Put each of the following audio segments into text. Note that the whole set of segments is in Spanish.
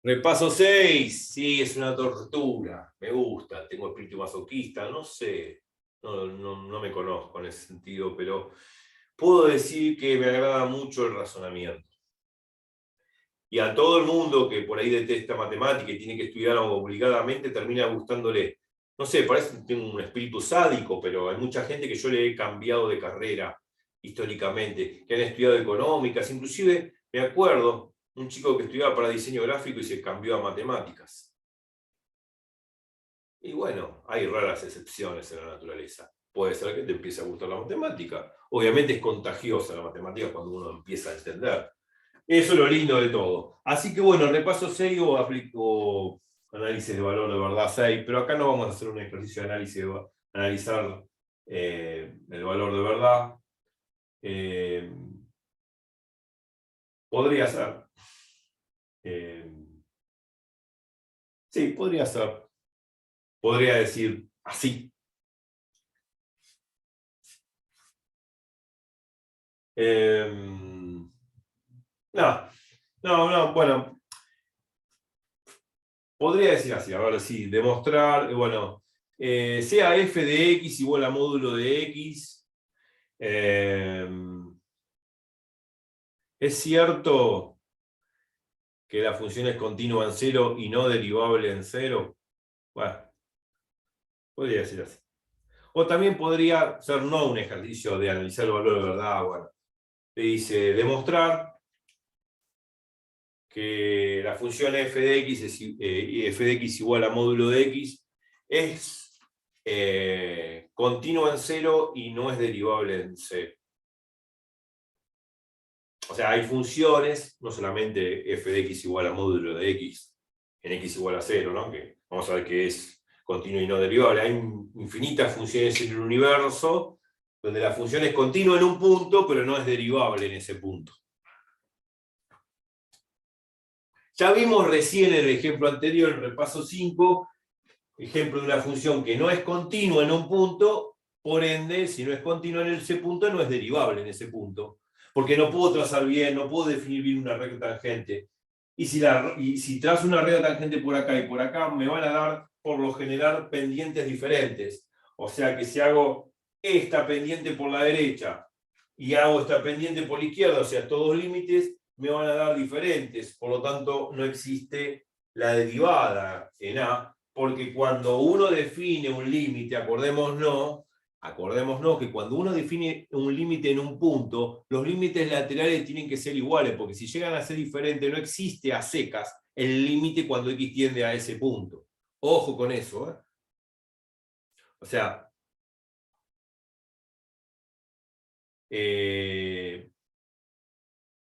Repaso 6, sí, es una tortura, me gusta, tengo espíritu masoquista, no sé, no me conozco en ese sentido, pero puedo decir que me agrada mucho el razonamiento. Y a todo el mundo que por ahí detesta matemática y tiene que estudiar obligadamente, termina gustándole. No sé, parece que tengo un espíritu sádico, pero hay mucha gente que yo le he cambiado de carrera históricamente, que han estudiado económicas, inclusive me acuerdo un chico que estudiaba para diseño gráfico y se cambió a matemáticas. Y bueno, hay raras excepciones en la naturaleza. Puede ser que te empiece a gustar la matemática. Obviamente es contagiosa la matemática cuando uno empieza a entender. Eso es lo lindo de todo. Así que bueno, repaso 6 o aplico análisis de valor de verdad 6, pero acá no vamos a hacer un ejercicio de análisis, analizar el valor de verdad. Eh, podría ser. Eh, sí, podría ser. Podría decir así. No, bueno, podría decir así, a ver si demostrar, bueno, sea f de x igual a módulo de x, es cierto que la función es continua en 0 y no derivable en 0. Bueno, podría decir así. O también podría ser no un ejercicio de analizar el valor de verdad. Bueno, te dice demostrar que la función f de x, f de x igual a módulo de x es continua en 0 y no es derivable en 0. O sea, hay funciones, no solamente f de x igual a módulo de x en x igual a 0, ¿no? Que vamos a ver que es continua y no derivable. Hay infinitas funciones en el universo donde la función es continua en un punto, pero no es derivable en ese punto. Ya vimos recién en el ejemplo anterior, el repaso 5, ejemplo de una función que no es continua en un punto, por ende, si no es continua en ese punto, no es derivable en ese punto. Porque no puedo trazar bien, no puedo definir bien una recta tangente. Y si trazo una recta tangente por acá y por acá, me van a dar, por lo general, pendientes diferentes. O sea que si hago esta pendiente por la derecha y hago esta pendiente por la izquierda, o sea, estos dos límites, me van a dar diferentes. Por lo tanto, no existe la derivada en A, porque cuando uno define un límite, acordémonos que cuando uno define un límite en un punto, los límites laterales tienen que ser iguales, porque si llegan a ser diferentes, no existe a secas el límite cuando x tiende a ese punto. Ojo con eso, ¿eh? O sea,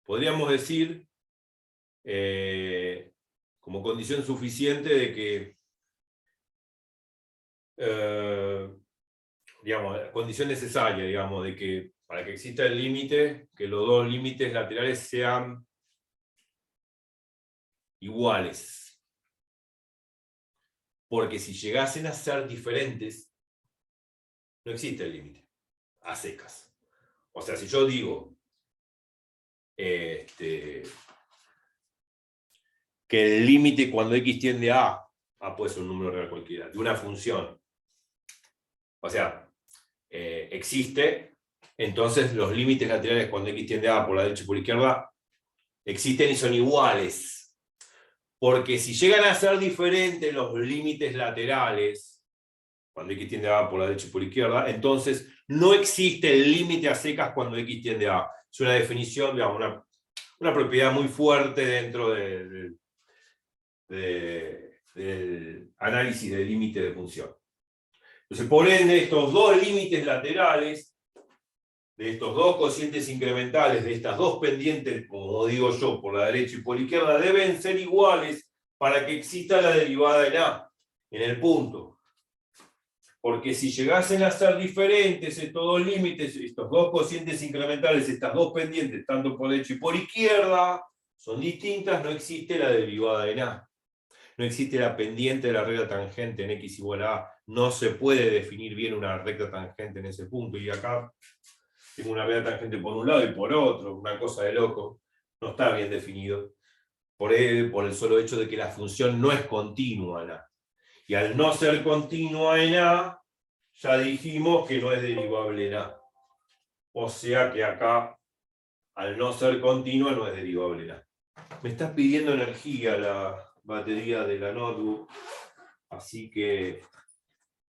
podríamos decir, como condición suficiente de que digamos, condición necesaria, digamos, de que para que exista el límite, que los dos límites laterales sean iguales. Porque si llegasen a ser diferentes, no existe el límite, a secas. O sea, si yo digo que el límite cuando x tiende a puede ser un número real cualquiera, de una función, o sea, existe, entonces los límites laterales cuando x tiende a por la derecha y por la izquierda existen y son iguales. Porque si llegan a ser diferentes los límites laterales, cuando x tiende a por la derecha y por la izquierda, entonces no existe el límite a secas cuando x tiende a. Es una definición, digamos, una propiedad muy fuerte dentro del análisis del límite de función. Entonces, por ende, estos dos límites laterales, de estos dos cocientes incrementales, de estas dos pendientes, como digo yo, por la derecha y por la izquierda, deben ser iguales para que exista la derivada en A, en el punto. Porque si llegasen a ser diferentes estos dos límites, estos dos cocientes incrementales, estas dos pendientes, tanto por derecha y por izquierda, son distintas, no existe la derivada en A. No existe la pendiente de la recta tangente en x igual a A. No se puede definir bien una recta tangente en ese punto. Y acá tengo una recta tangente por un lado y por otro, una cosa de loco. No está bien definido. por el solo hecho de que la función no es continua en A. Y al no ser continua en A, ya dijimos que no es derivable en A. O sea que acá, al no ser continua, no es derivable en A. Me está pidiendo energía la batería de la notebook, así que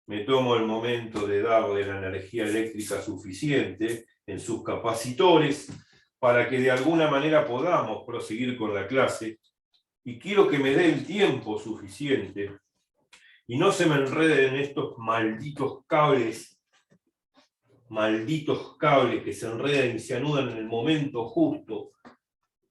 me tomo el momento de darle la energía eléctrica suficiente en sus capacitores para que de alguna manera podamos proseguir con la clase. Y quiero que me dé el tiempo suficiente y no se me enreden estos malditos cables que se enredan y se anudan en el momento justo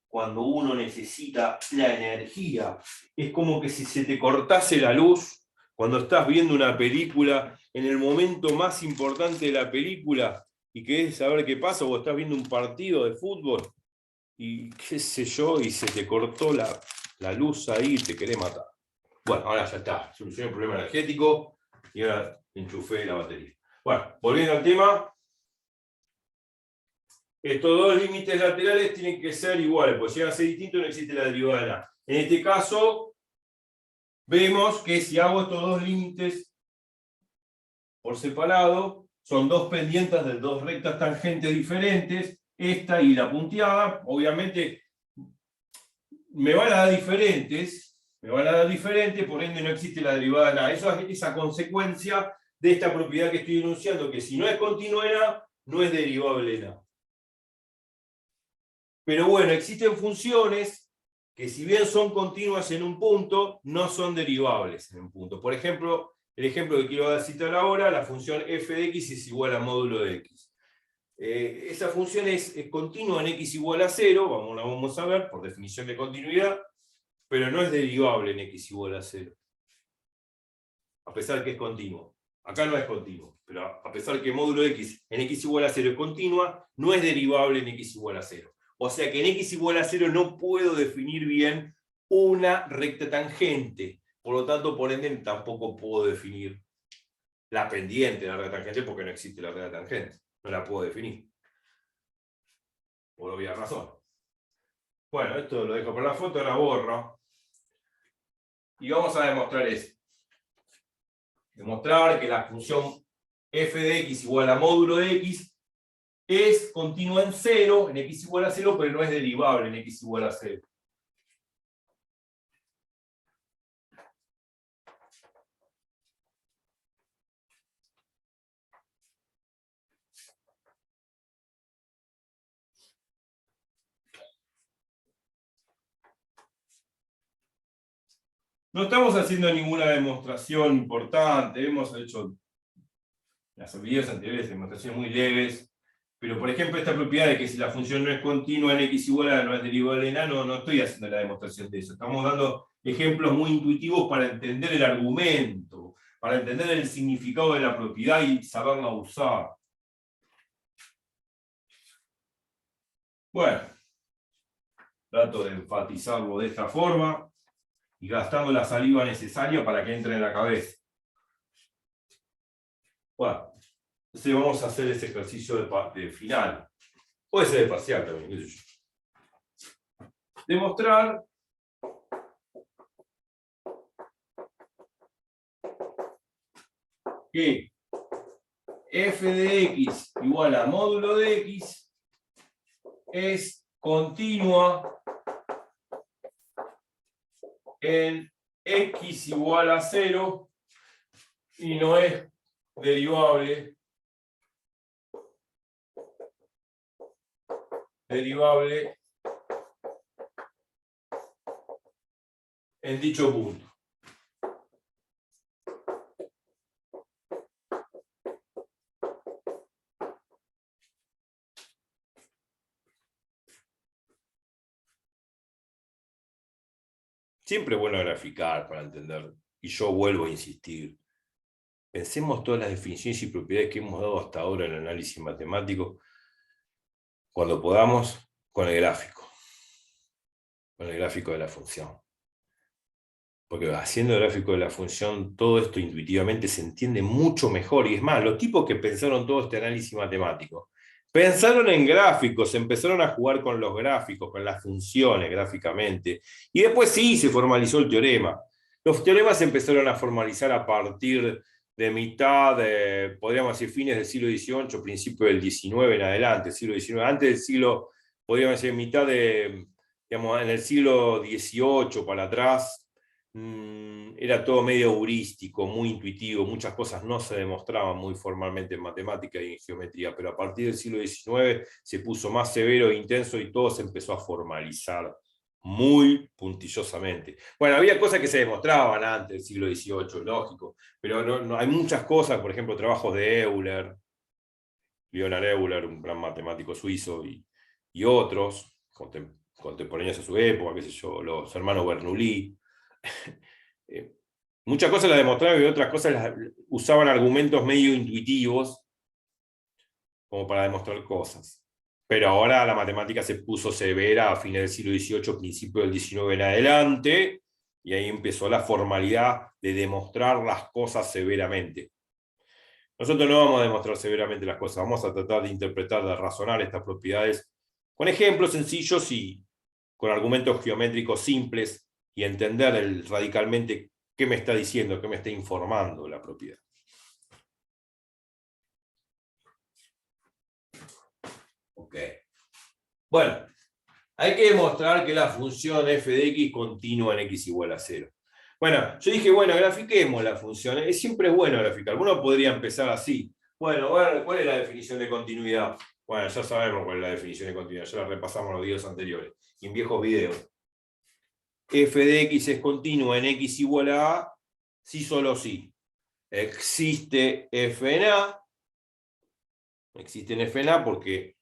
cuando uno necesita la energía. Es como que si se te cortase la luz cuando estás viendo una película en el momento más importante de la película y querés saber qué pasa, o estás viendo un partido de fútbol y qué sé yo, y se te cortó la luz ahí y te querés matar. Bueno, ahora ya está, solucioné el problema energético y ahora enchufé la batería. Bueno, volviendo al tema, estos dos límites laterales tienen que ser iguales, porque si llegan a ser distintos no existe la derivada de la. En este caso, vemos que si hago estos dos límites por separado, son dos pendientes de dos rectas tangentes diferentes, esta y la punteada, obviamente me van a dar diferentes, por ende no existe la derivada de la. Eso es esa consecuencia de esta propiedad que estoy enunciando, que si no es continua en A, no es derivable en A. Pero bueno, existen funciones que si bien son continuas en un punto, no son derivables en un punto. Por ejemplo, el ejemplo que quiero citar ahora, la función f de x es igual a módulo de x. Esa función es continua en x igual a 0, la vamos a ver por definición de continuidad, pero no es derivable en x igual a 0. A pesar que es continuo. Acá no es continuo, pero a pesar que módulo de x en x igual a 0 es continua, no es derivable en x igual a 0. O sea que en x igual a 0 no puedo definir bien una recta tangente. Por lo tanto, por ende, tampoco puedo definir la pendiente de la recta tangente porque no existe la recta tangente. No la puedo definir. Por obvia razón. Bueno, esto lo dejo por la foto, la borro. Y vamos a demostrar eso. Demostrar que la función f de x igual a módulo de x es continua en 0, en x igual a 0, pero no es derivable en x igual a 0. No estamos haciendo ninguna demostración importante, hemos hecho en los videos anteriores demostraciones muy leves, pero por ejemplo esta propiedad de que si la función no es continua en x igual a no es derivable en a, no estoy haciendo la demostración de eso. Estamos dando ejemplos muy intuitivos para entender el argumento, para entender el significado de la propiedad y saberla usar. Bueno, trato de enfatizarlo de esta forma y gastando la saliva necesaria para que entre en la cabeza. Bueno, entonces vamos a hacer ese ejercicio de final. Puede ser de parcial también, qué sé yo. Demostrar que f de x igual a módulo de x es continua en x igual a 0 y no es derivable en dicho punto. Siempre es bueno graficar para entender, y yo vuelvo a insistir. Pensemos todas las definiciones y propiedades que hemos dado hasta ahora en el análisis matemático, cuando podamos, con el gráfico de la función. Porque haciendo el gráfico de la función, todo esto intuitivamente se entiende mucho mejor. Y es más, los tipos que pensaron todo este análisis matemático Pensaron en gráficos, empezaron a jugar con los gráficos, con las funciones gráficamente. Y después sí se formalizó el teorema. Los teoremas se empezaron a formalizar a partir de mitad, podríamos decir, fines del siglo XVIII, principio del XIX en adelante, siglo XIX. Antes del siglo, podríamos decir, mitad de, digamos, en el siglo XVIII para atrás, era todo medio heurístico, muy intuitivo, muchas cosas no se demostraban muy formalmente en matemática y en geometría, pero a partir del siglo XIX se puso más severo e intenso y todo se empezó a formalizar muy puntillosamente. Bueno, había cosas que se demostraban antes del siglo XVIII, lógico, pero hay muchas cosas, por ejemplo, trabajos de Euler, Leonhard Euler, un gran matemático suizo, y otros, contemporáneos a su época, qué sé yo, los hermanos Bernoulli. Muchas cosas las demostraron y otras cosas usaban argumentos medio intuitivos como para demostrar cosas. Pero ahora la matemática se puso severa a fines del siglo XVIII, principio del XIX en adelante, y ahí empezó la formalidad de demostrar las cosas severamente. Nosotros no vamos a demostrar severamente las cosas, vamos a tratar de interpretar, de razonar estas propiedades con ejemplos sencillos y con argumentos geométricos simples y entender radicalmente qué me está diciendo, qué me está informando la propiedad. Ok. Bueno, hay que demostrar que la función f de x continúa en x igual a 0. Bueno, yo dije, bueno, grafiquemos la función. Es siempre bueno graficar. Uno podría empezar así. Bueno, ¿cuál es la definición de continuidad? Bueno, ya sabemos cuál es la definición de continuidad. Ya la repasamos en los videos anteriores y en viejos videos. F de x es continua en x igual a A, si solo si existe f en A. Existe en f en A porque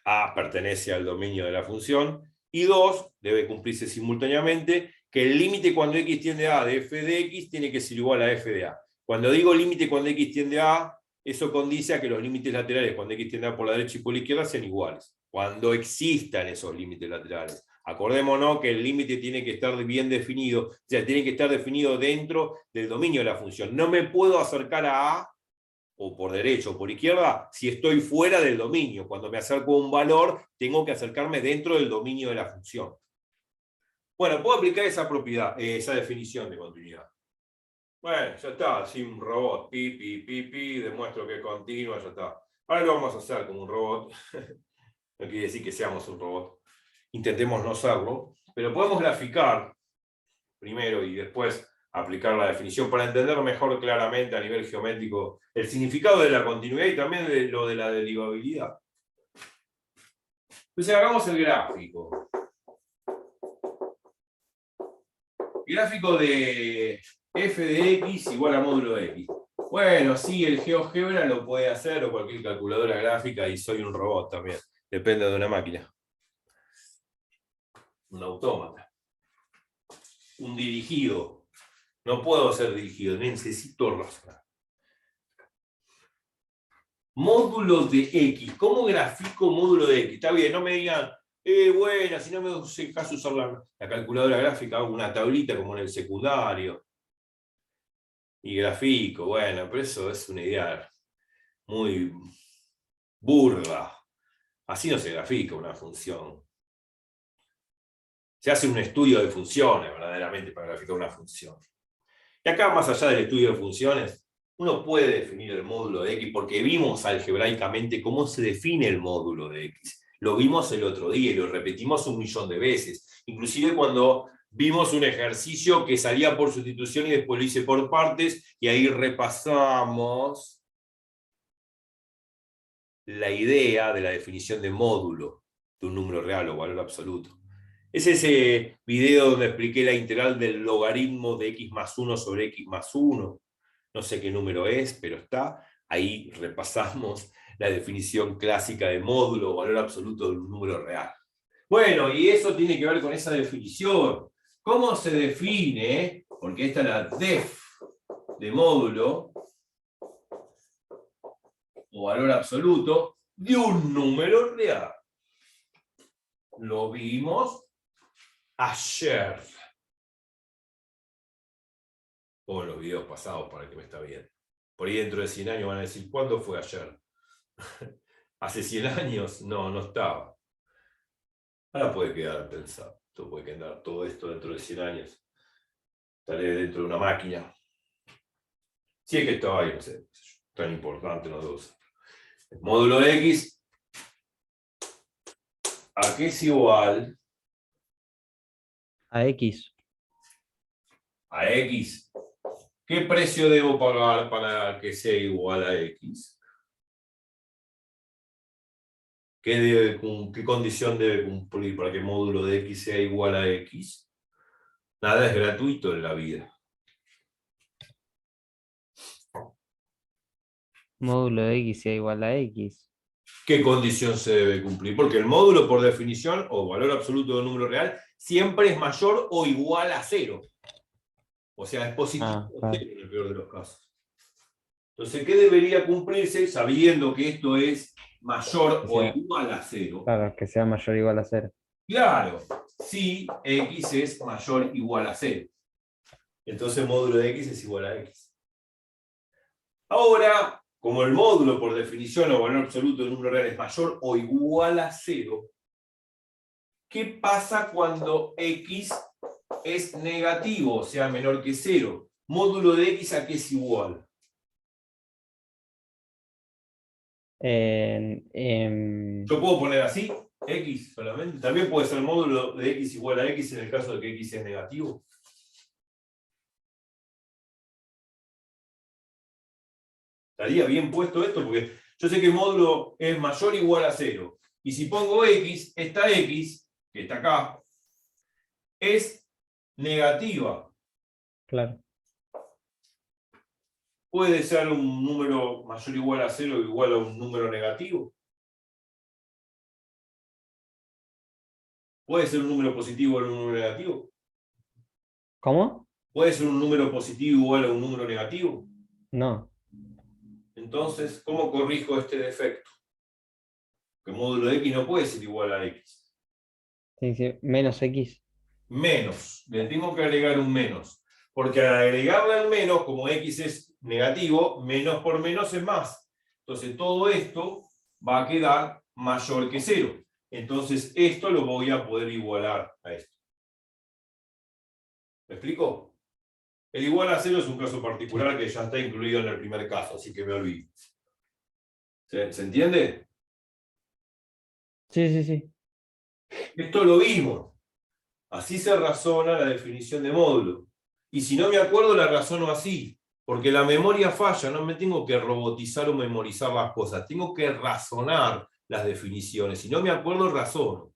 A pertenece al dominio de la función. Y 2, debe cumplirse simultáneamente, que el límite cuando x tiende a de f de x tiene que ser igual a f de A. Cuando digo límite cuando x tiende a A, eso condice a que los límites laterales cuando x tiende a por la derecha y por la izquierda sean iguales. Cuando existan esos límites laterales. Acordémonos que el límite tiene que estar bien definido, o sea, tiene que estar definido dentro del dominio de la función. No me puedo acercar a A o por derecha o por izquierda, si estoy fuera del dominio. Cuando me acerco a un valor, tengo que acercarme dentro del dominio de la función. Bueno, puedo aplicar esa propiedad, esa definición de continuidad. Bueno, ya está, así un robot, pi, demuestro que es continua, ya está. Ahora lo vamos a hacer como un robot. No quiere decir que seamos un robot. Intentemos no serlo, pero podemos graficar primero y después aplicar la definición para entender mejor claramente a nivel geométrico el significado de la continuidad y también de lo de la derivabilidad. Entonces hagamos el gráfico. Gráfico de f de x igual a módulo de x. Bueno, sí, el GeoGebra lo puede hacer o cualquier calculadora gráfica y soy un robot también. Depende de una máquina. Un autómata. Un dirigido. No puedo ser dirigido, necesito razonar. Módulo de X. ¿Cómo grafico módulo de X? Está bien, no me digan, bueno, si no me dejas usar la calculadora gráfica, hago una tablita como en el secundario. Y grafico, bueno, pero eso es una idea muy burda. Así no se grafica una función. Se hace un estudio de funciones, verdaderamente, para graficar una función. Y acá, más allá del estudio de funciones, uno puede definir el módulo de X, porque vimos algebraicamente cómo se define el módulo de X. Lo vimos el otro día y lo repetimos 1.000.000 de veces. Inclusive cuando vimos un ejercicio que salía por sustitución y después lo hice por partes, y ahí repasamos la idea de la definición de módulo de un número real o valor absoluto. Es ese video donde expliqué la integral del logaritmo de x más 1 sobre x más 1. No sé qué número es, pero está. Ahí repasamos la definición clásica de módulo o valor absoluto de un número real. Bueno, y eso tiene que ver con esa definición. ¿Cómo se define? Porque esta es la def de módulo o valor absoluto de un número real. Lo vimos ayer. O en los videos pasados para el que me está viendo. Por ahí dentro de 100 años van a decir, ¿cuándo fue ayer? Hace 100 años no estaba. Ahora puede quedar pensado. Esto puede quedar todo esto dentro de 100 años. Estaré dentro de una máquina. Si es que estaba ahí, no sé, tan importante, no debo ser. El módulo de X, ¿a qué es igual? A X. A X. ¿Qué precio debo pagar para que sea igual a X? ¿Qué condición debe cumplir para que el módulo de X sea igual a X? Nada es gratuito en la vida. Módulo de X sea igual a X. ¿Qué condición se debe cumplir? Porque el módulo, por definición, o valor absoluto de un número real, siempre es mayor o igual a 0. O sea, es positivo o Claro. 0 en el peor de los casos. Entonces, ¿qué debería cumplirse sabiendo que esto es mayor Que o sea, igual a 0? claro, que sea mayor o igual a 0. Claro, si X es mayor o igual a 0. Entonces el módulo de X es igual a X. Ahora, como el módulo por definición o valor absoluto de un número real es mayor o igual a 0, ¿qué pasa cuando X es negativo, o sea, menor que 0? Módulo de X ¿a qué es igual? Yo puedo poner así, X solamente. También puede ser módulo de X igual a X en el caso de que X es negativo. Estaría bien puesto esto porque yo sé que el módulo es mayor o igual a 0. Y si pongo X, esta X, que está acá, es negativa. Claro. ¿Puede ser un número mayor o igual a 0 o igual a un número negativo? ¿Puede ser un número positivo o un número negativo? ¿Cómo? ¿Puede ser un número positivo igual a un número negativo? No. Entonces, ¿cómo corrijo este defecto? Que el módulo de X no puede ser igual a X. Tiene que ser menos X. Menos. Le tengo que agregar un menos. Porque al agregarle al menos, como X es negativo, menos por menos es más. Entonces todo esto va a quedar mayor que 0. Entonces esto lo voy a poder igualar a esto. ¿Me explico? El igual a 0 es un caso particular que ya está incluido en el primer caso, así que me olvido. ¿Se entiende? Sí, sí, sí. Esto lo vimos. Así se razona la definición de módulo. Y si no me acuerdo, la razono así. Porque la memoria falla, no me tengo que robotizar o memorizar las cosas. Tengo que razonar las definiciones. Si no me acuerdo, razono.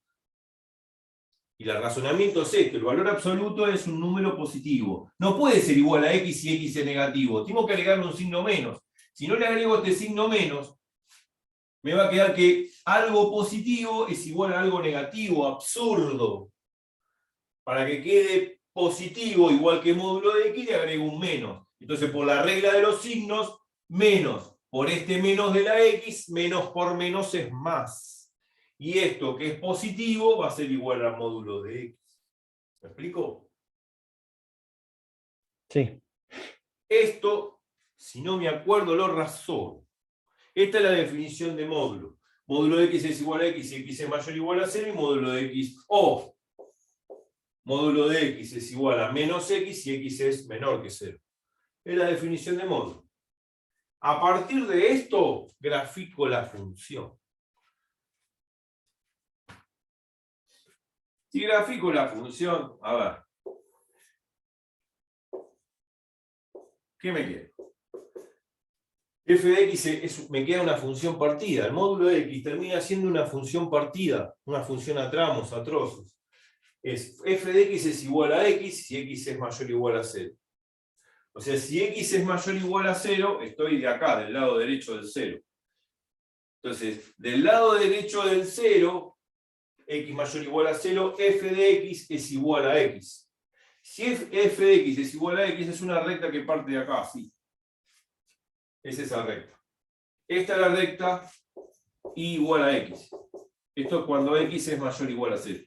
Y el razonamiento es esto: el valor absoluto es un número positivo. No puede ser igual a X si X es negativo. Tengo que agregarle un signo menos. Si no le agrego este signo menos, me va a quedar que algo positivo es igual a algo negativo, absurdo. Para que quede positivo igual que módulo de X, le agrego un menos. Entonces, por la regla de los signos, menos por este menos de la X, menos por menos es más. Y esto que es positivo va a ser igual al módulo de X. ¿Me explico? Sí. Esto, si no me acuerdo, lo razono. Esta es la definición de módulo. Módulo de X es igual a X si X es mayor o igual a 0, y módulo de X, o módulo de X es igual a menos X si X es menor que 0. Es la definición de módulo. A partir de esto, grafico la función. Si grafico la función, a ver, ¿qué me queda? F de X me queda una función partida. El módulo de X termina siendo una función partida, una función a tramos, a trozos. F de X es igual a X si X es mayor o igual a 0. O sea, si X es mayor o igual a 0, estoy de acá, del lado derecho del 0. Entonces, del lado derecho del 0, X mayor o igual a 0, F de X es igual a X. Si F de X es igual a X, es una recta que parte de acá, así. Es esa recta. Esta es la recta Y igual a X. Esto es cuando X es mayor o igual a 0.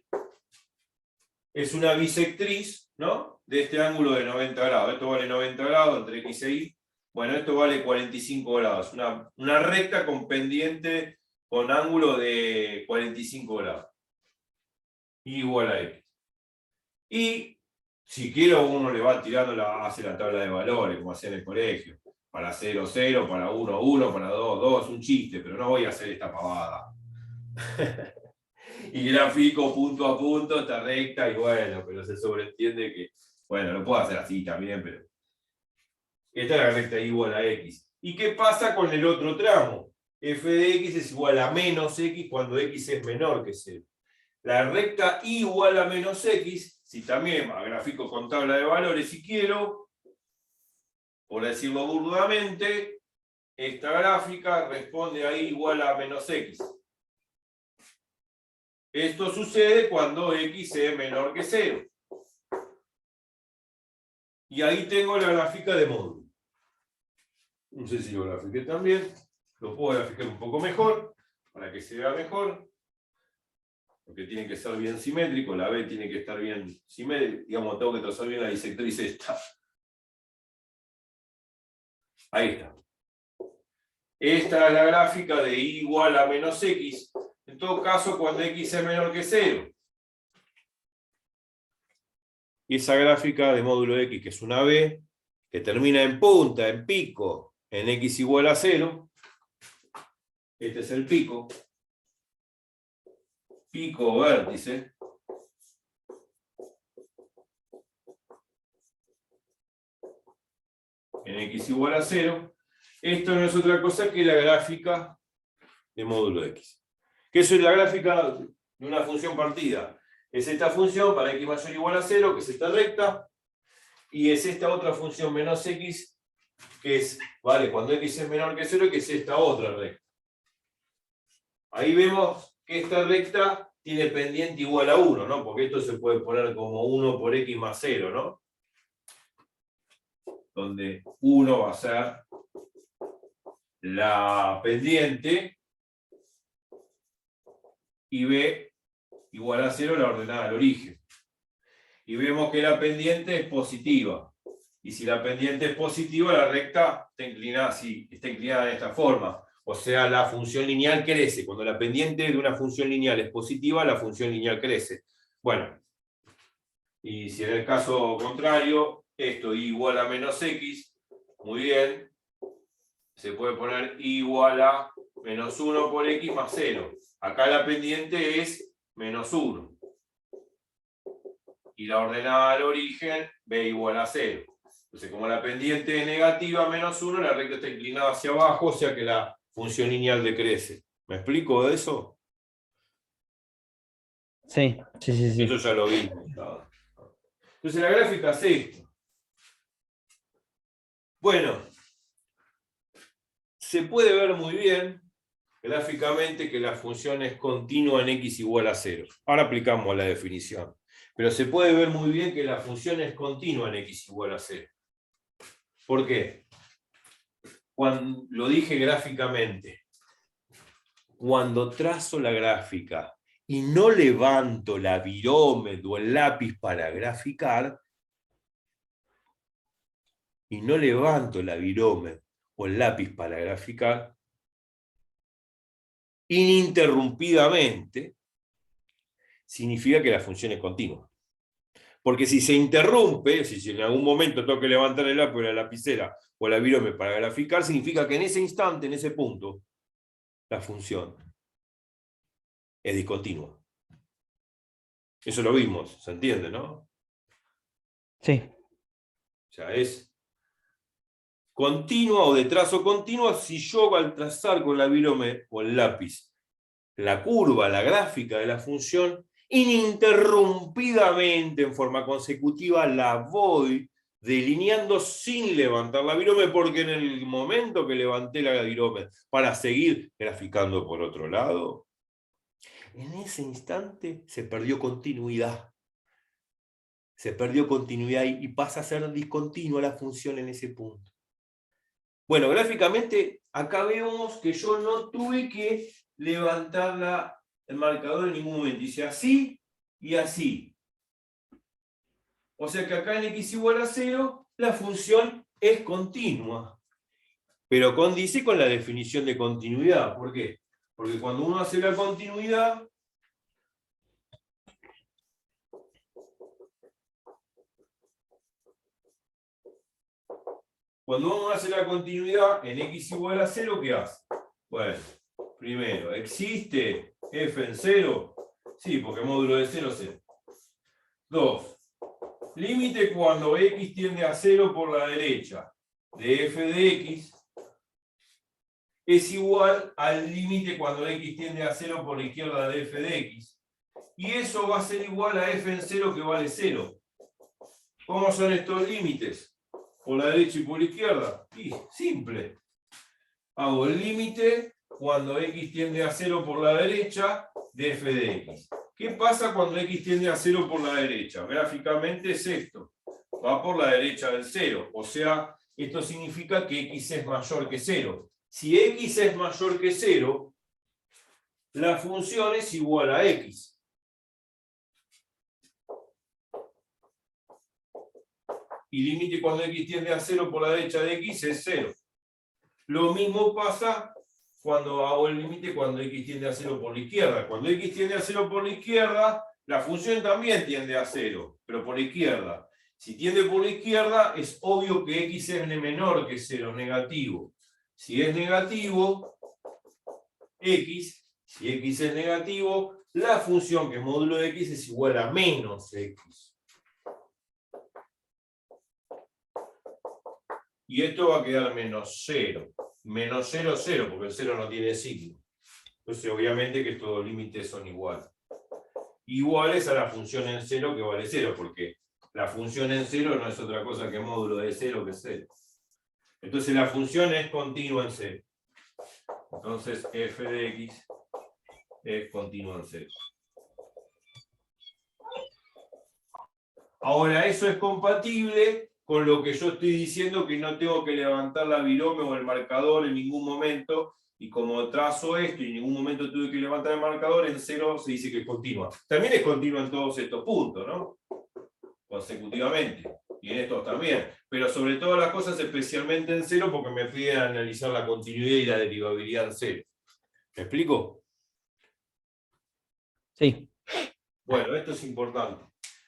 Es una bisectriz, ¿no? De este ángulo de 90 grados. Esto vale 90 grados entre X e Y. Bueno, esto vale 45 grados. Una recta con pendiente con ángulo de 45 grados. Igual a X. Y si quiero, uno le va tirando, hace la tabla de valores, como hacía en el colegio. Para 0, 0, para 1, 1, para 2, 2, un chiste, pero no voy a hacer esta pavada. Y grafico punto a punto, esta recta, y bueno, pero se sobreentiende que, bueno, lo puedo hacer así también, pero esta es la recta igual a X. ¿Y qué pasa con el otro tramo? F de X es igual a menos X cuando X es menor que 0. La recta igual a menos X, si también grafico con tabla de valores si quiero, por decirlo burdamente, esta gráfica responde a igual a menos X. Esto sucede cuando X es menor que 0. Y ahí tengo la gráfica de módulo. No sé si lo grafiqué también. Lo puedo graficar un poco mejor, para que se vea mejor. Porque tiene que ser bien simétrico. La B tiene que estar bien simétrica. Digamos, tengo que trazar bien la disectriz esta. Ahí está. Esta es la gráfica de y igual a menos X. En todo caso, cuando X es menor que 0. Y esa gráfica de módulo X, que es una B, que termina en punta, en pico, en X igual a 0. Este es el pico. Pico o vértice. En X igual a 0. Esto no es otra cosa que la gráfica de módulo X. Que eso es la gráfica de una función partida. Es esta función para X mayor o igual a 0, que es esta recta. Y es esta otra función menos X, que es, vale, cuando X es menor que 0, que es esta otra recta. Ahí vemos que esta recta tiene pendiente igual a 1, ¿no? Porque esto se puede poner como 1 por X más 0, ¿no? Donde 1 va a ser la pendiente y B igual a 0 la ordenada al origen. Y vemos que la pendiente es positiva. Y si la pendiente es positiva, la recta está inclinada así, está inclinada de esta forma. O sea, la función lineal crece. Cuando la pendiente de una función lineal es positiva, la función lineal crece. Bueno, y si en el caso contrario, esto igual a menos X, muy bien, se puede poner igual a menos 1 por X más 0. Acá la pendiente es menos 1. Y la ordenada al origen, B igual a 0. Entonces, como la pendiente es negativa, menos 1, la recta está inclinada hacia abajo, o sea que la función lineal decrece. ¿Me explico de eso? Sí, sí, sí, sí. Eso ya lo vimos. Entonces, la gráfica es esto. Bueno, se puede ver muy bien gráficamente que la función es continua en X igual a 0. Ahora aplicamos la definición. Pero se puede ver muy bien que la función es continua en X igual a 0. ¿Por qué? Cuando lo dije gráficamente. Cuando trazo la gráfica y no levanto la virome o el lápiz para graficar, ininterrumpidamente, significa que la función es continua. Porque si se interrumpe, si en algún momento tengo que levantar el lápiz o la lapicera o la virome para graficar, significa que en ese instante, en ese punto, la función es discontinua. Eso lo vimos, ¿se entiende, no? Sí. O sea, es continua o de trazo continuo si yo al trazar con la virome o el lápiz la curva, la gráfica de la función, ininterrumpidamente, en forma consecutiva, la voy delineando sin levantar la virome, porque en el momento que levanté la virome para seguir graficando por otro lado, en ese instante se perdió continuidad. Se perdió continuidad y pasa a ser discontinua la función en ese punto. Bueno, gráficamente, acá vemos que yo no tuve que levantar el marcador en ningún momento. Dice así y así. O sea que acá en X igual a 0, la función es continua. Pero condice con la definición de continuidad. ¿Por qué? Porque cuando uno hace la continuidad, en x igual a 0, ¿qué hace? Bueno, primero, ¿existe f en 0? Sí, porque módulo de 0 es 0. 2. Límite cuando x tiende a 0 por la derecha de f de x es igual al límite cuando x tiende a 0 por la izquierda de f de x. Y eso va a ser igual a f en 0 que vale 0. ¿Cómo son estos límites? ¿Por la derecha y por la izquierda? Y simple. Hago el límite cuando x tiende a 0 por la derecha de f de x. ¿Qué pasa cuando x tiende a 0 por la derecha? Gráficamente es esto. Va por la derecha del 0. O sea, esto significa que x es mayor que 0. Si x es mayor que 0, la función es igual a x. Y límite cuando x tiende a 0 por la derecha de x es 0. Lo mismo pasa cuando hago el límite cuando x tiende a 0 por la izquierda. Cuando x tiende a 0 por la izquierda, la función también tiende a 0, pero por la izquierda. Si tiende por la izquierda, es obvio que x es menor que 0, negativo. Si es negativo, si x es negativo, la función que es módulo de x es igual a menos x. Y esto va a quedar menos 0. Menos 0, 0, porque el 0 no tiene signo. Entonces, obviamente que todos los límites son iguales. Iguales a la función en 0 que vale 0, porque la función en 0 no es otra cosa que módulo de 0 que es 0. Entonces, la función es continua en 0. Entonces, f de x es continua en 0. Ahora, eso es compatible con lo que yo estoy diciendo, que no tengo que levantar la virome o el marcador en ningún momento, y como trazo esto y en ningún momento tuve que levantar el marcador, en 0 se dice que es continua. También es continua en todos estos puntos, ¿no? Consecutivamente, y en estos también, pero sobre todas las cosas, especialmente en 0, porque me piden analizar la continuidad y la derivabilidad en 0. ¿Me explico? Sí. Bueno, esto es importante.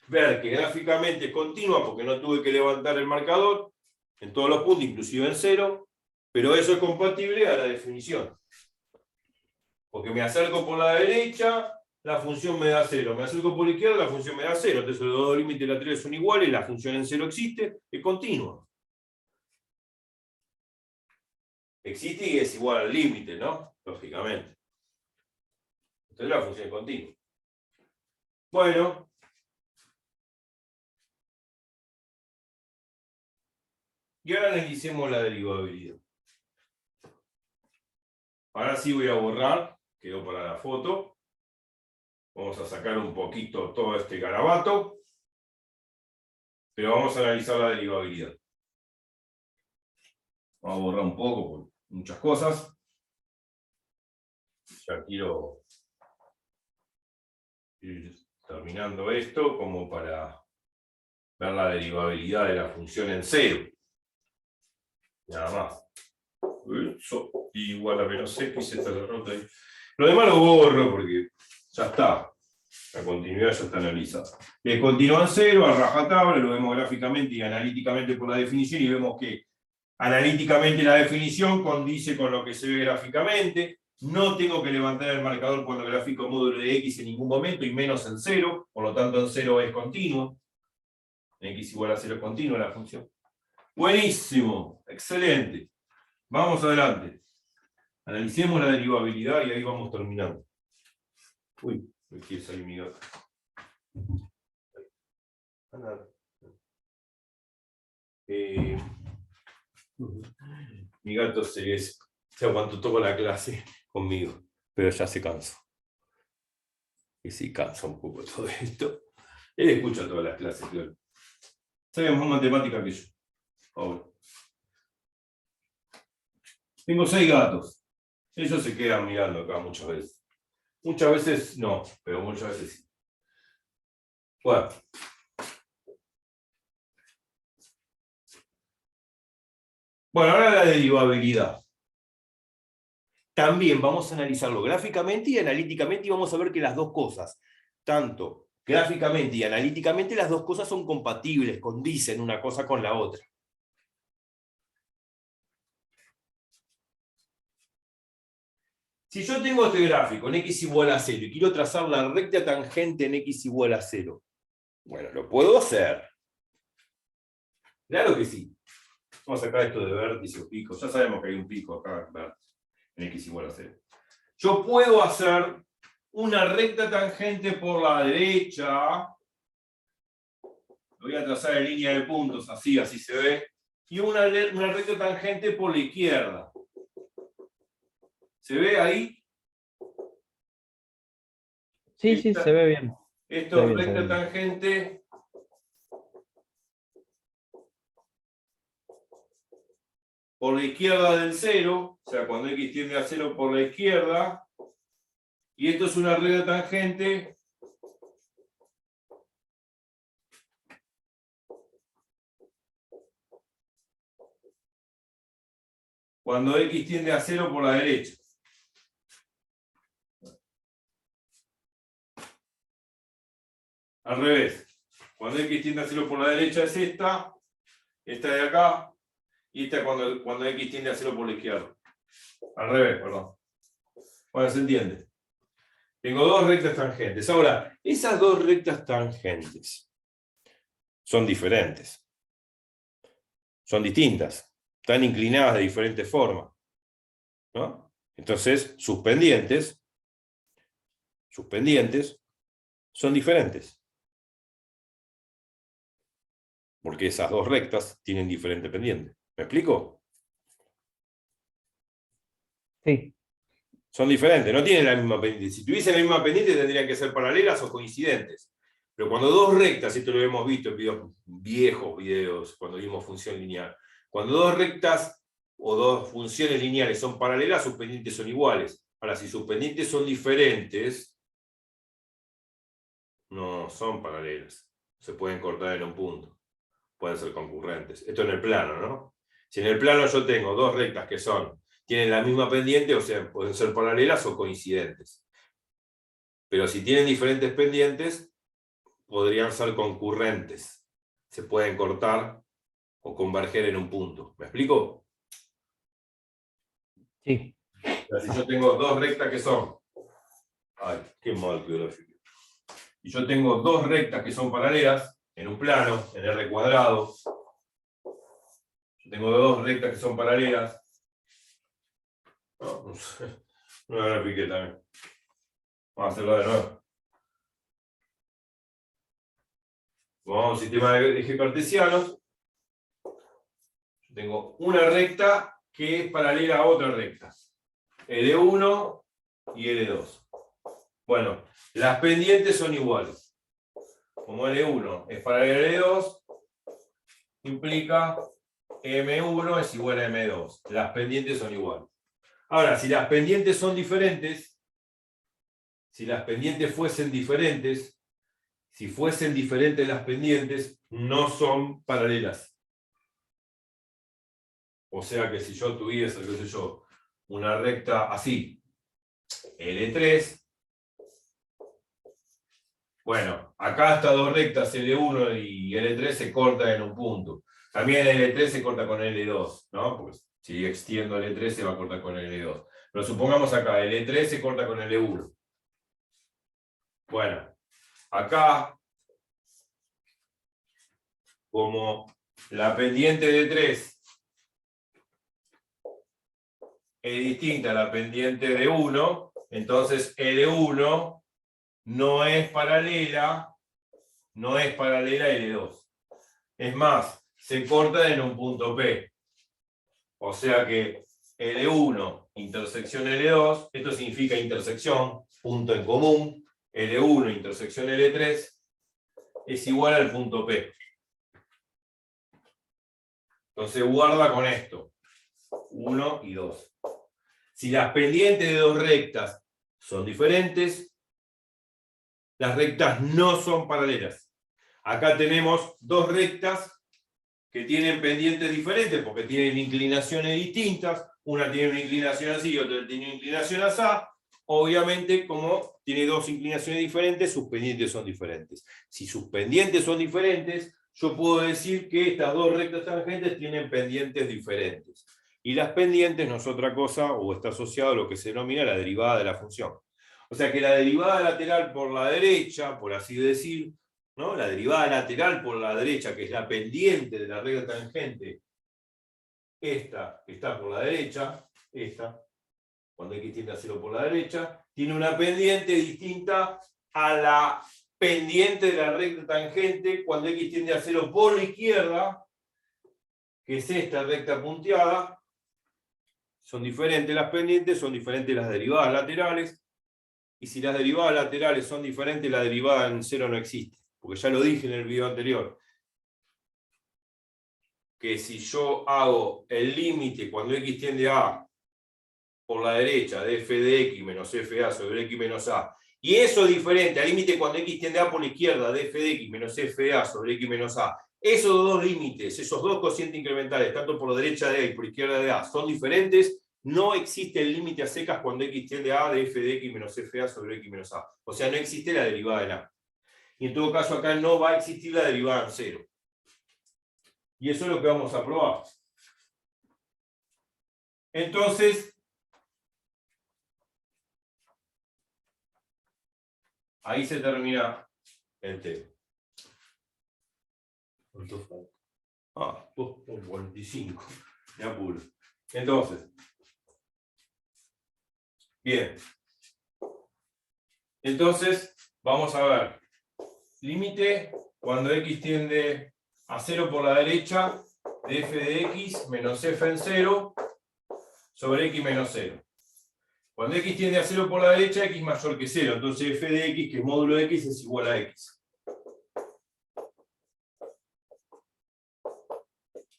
Ver que gráficamente es continua porque no tuve que levantar el marcador en todos los puntos, inclusive en 0, pero eso es compatible a la definición. Porque me acerco por la derecha, la función me da 0. Me acerco por la izquierda, la función me da 0. Entonces los dos límites laterales son iguales, la función en 0 existe, es continua. Existe y es igual al límite, ¿no? Lógicamente. Entonces la función es continua. Bueno. Y ahora analicemos la derivabilidad. Ahora sí voy a borrar, quedó para la foto. Vamos a sacar un poquito todo este garabato. Pero vamos a analizar la derivabilidad. Vamos a borrar un poco por muchas cosas. Ya quiero ir terminando esto como para ver la derivabilidad de la función en 0. Nada más. Eso igual a menos x, esta la nota ahí. Lo demás lo borro porque ya está. La continuidad ya está analizada. Continúa en 0, a rajatabla, lo vemos gráficamente y analíticamente por la definición, y vemos que analíticamente la definición condice con lo que se ve gráficamente. No tengo que levantar el marcador cuando grafico módulo de x en ningún momento, y menos en 0, por lo tanto en 0 es continuo. En x igual a 0 es continua la función. Buenísimo, excelente. Vamos adelante. Analicemos la derivabilidad y ahí vamos terminando. Uy, me quiere salir mi gato. Mi gato se aguantó toda la clase conmigo, pero ya se cansó. Y sí, cansa un poco todo esto. Él escucha todas las clases, claro. Sabe más matemática que yo. Ahora. Tengo 6 gatos. Ellos se quedan mirando acá muchas veces. Muchas veces no, pero muchas veces sí. Bueno. Bueno, ahora la derivabilidad. también vamos a analizarlo gráficamente y analíticamente y vamos a ver que las dos cosas, tanto gráficamente y analíticamente, las dos cosas son compatibles, condicen una cosa con la otra. Si yo tengo este gráfico en x igual a 0 y quiero trazar la recta tangente en x igual a 0, bueno, lo puedo hacer. Claro que sí. Vamos a sacar esto de vértice o pico. Ya sabemos que hay un pico acá en x igual a 0. Yo puedo hacer una recta tangente por la derecha. Lo voy a trazar en línea de puntos, así se ve. Y una recta tangente por la izquierda. ¿Se ve ahí? Sí, sí, se ve bien. Esto Se es ve bien, se ve recta bien. tangente por la izquierda del 0, o sea, cuando x tiende a 0 por la izquierda, y esto es una recta tangente cuando x tiende a 0 por la derecha. Al revés. Cuando x tiende a 0 por la derecha es esta de acá, y esta cuando x tiende a 0 por la izquierda. Al revés, perdón. Bueno, se entiende. Tengo dos rectas tangentes. Ahora, esas dos rectas tangentes son diferentes. Son distintas. Están inclinadas de diferente forma, ¿no? Entonces, sus pendientes son diferentes. Porque esas dos rectas tienen diferente pendiente. ¿Me explico? Sí, Son diferentes, no tienen la misma pendiente. Si tuviesen la misma pendiente tendrían que ser paralelas o coincidentes. Pero cuando dos rectas, esto lo hemos visto en viejos videos, cuando vimos función lineal, cuando dos rectas o dos funciones lineales son paralelas, sus pendientes son iguales. Ahora, si sus pendientes son diferentes, no son paralelas. Se pueden cortar en un punto. Pueden ser concurrentes. Esto en el plano, ¿no? Si en el plano yo tengo dos rectas que tienen la misma pendiente, o sea, pueden ser paralelas o coincidentes. Pero si tienen diferentes pendientes, podrían ser concurrentes. Se pueden cortar o converger en un punto. ¿Me explico? sí. O sea, si yo tengo dos rectas que son... Ay, qué mal que gráfico. Y yo tengo dos rectas que son paralelas, en un plano, en R cuadrado. Yo tengo dos rectas que son paralelas. No me grafiqué también. Vamos a hacerlo de nuevo. Vamos a un sistema de ejes cartesianos. Yo tengo una recta que es paralela a otra recta. L1 y L2. Bueno, las pendientes son iguales. Como L1 es paralela a L2, implica M1 es igual a M2. Las pendientes son iguales. Ahora, si las pendientes son diferentes, si las pendientes fuesen diferentes, si fuesen diferentes las pendientes, no son paralelas. O sea que si yo tuviese, qué sé yo, una recta así, L3, bueno, acá estas dos rectas L1 y L3 se cortan en un punto. También L3 se corta con L2, ¿no? Porque si extiendo L3 se va a cortar con L2. Pero supongamos acá, L3 se corta con L1. Bueno, acá, como la pendiente de 3 es distinta a la pendiente de 1, entonces L1 no es paralela a L2. Es más, se corta en un punto P. O sea que L1 intersección L2, esto significa intersección, punto en común, L1 intersección L3 es igual al punto P. Entonces guarda con esto, 1 y 2. Si las pendientes de dos rectas son diferentes, las rectas no son paralelas. Acá tenemos dos rectas que tienen pendientes diferentes porque tienen inclinaciones distintas, una tiene una inclinación así y otra tiene una inclinación así. Obviamente, como tiene dos inclinaciones diferentes, sus pendientes son diferentes. Si sus pendientes son diferentes, yo puedo decir que estas dos rectas tangentes tienen pendientes diferentes. Y las pendientes no es otra cosa, o está asociado a lo que se denomina la derivada de la función. O sea que la derivada lateral por la derecha, por así decir, ¿no? La derivada lateral por la derecha, que es la pendiente de la recta tangente, esta que está por la derecha, esta, cuando x tiende a 0 por la derecha, tiene una pendiente distinta a la pendiente de la recta tangente cuando x tiende a 0 por la izquierda, que es esta recta punteada. Son diferentes las pendientes, son diferentes las derivadas laterales, y si las derivadas laterales son diferentes, la derivada en 0 no existe, porque ya lo dije en el video anterior, que si yo hago el límite cuando x tiende a por la derecha de f de x menos fa sobre x menos a, y eso es diferente al límite cuando x tiende a por la izquierda de f de x menos fa sobre x menos a, esos dos límites, esos dos cocientes incrementales, tanto por la derecha de a y por la izquierda de a, son diferentes, no existe el límite a secas cuando x tiende a de f de x menos fa sobre x menos a. O sea, no existe la derivada en a. Y en todo caso acá no va a existir la derivada en 0. Y eso es lo que vamos a probar. Entonces, ahí se termina el tema. ¿Cuánto falta? 2:45. Me apuro. Entonces, bien. Entonces, vamos a ver. Límite cuando x tiende a 0 por la derecha de f de x menos f en 0 sobre x menos 0. Cuando x tiende a 0 por la derecha, x mayor que 0. Entonces f de x, que es módulo de x, es igual a x.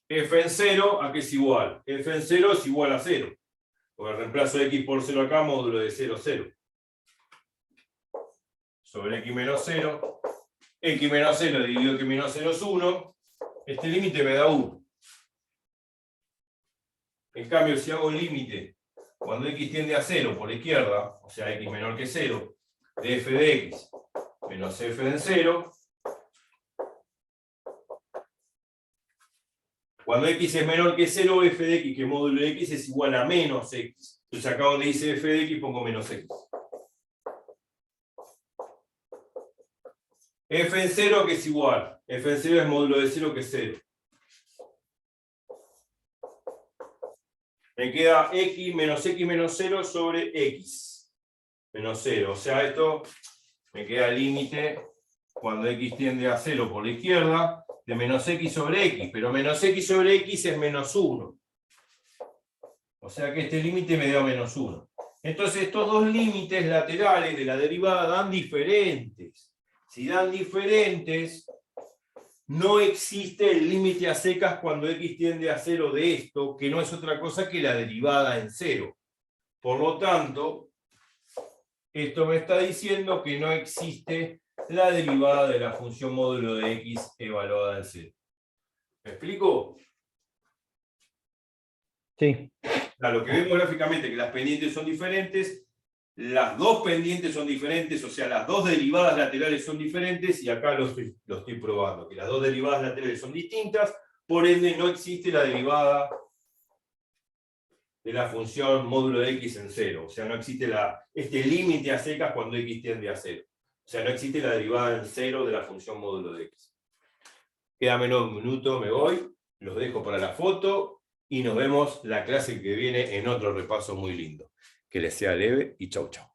F en 0, ¿a qué es igual? F en 0 es igual a 0. Porque reemplazo x por 0 acá, módulo de 0, 0. Sobre x menos 0. X menos 0 dividido x menos 0 es 1. Este límite me da 1. En cambio, si hago el límite cuando x tiende a 0 por la izquierda, o sea, x menor que 0, de f de x menos f en 0, cuando x es menor que 0, f de x, que módulo de x, es igual a menos x. Entonces acá donde dice f de x pongo menos x. F en 0, que es igual. F en 0 es módulo de 0, que es 0. Me queda x menos 0 sobre x menos 0. O sea, esto me queda límite cuando x tiende a 0 por la izquierda de menos x sobre x. Pero menos x sobre x es menos 1. O sea que este límite me da menos 1. Entonces estos dos límites laterales de la derivada dan diferentes. Si dan diferentes, no existe el límite a secas cuando x tiende a 0 de esto, que no es otra cosa que la derivada en 0. Por lo tanto, esto me está diciendo que no existe la derivada de la función módulo de x evaluada en 0. ¿Me explico? Sí. Lo que vemos gráficamente es que las pendientes son diferentes, las dos pendientes son diferentes, o sea, las dos derivadas laterales son diferentes, y acá lo estoy probando, que las dos derivadas laterales son distintas, por ende no existe la derivada de la función módulo de x en 0, o sea, no existe este límite a secas cuando x tiende a 0. O sea, no existe la derivada en 0 de la función módulo de x. Queda menos de un minuto, me voy, los dejo para la foto, y nos vemos la clase que viene en otro repaso muy lindo. Que les sea leve y chau chau.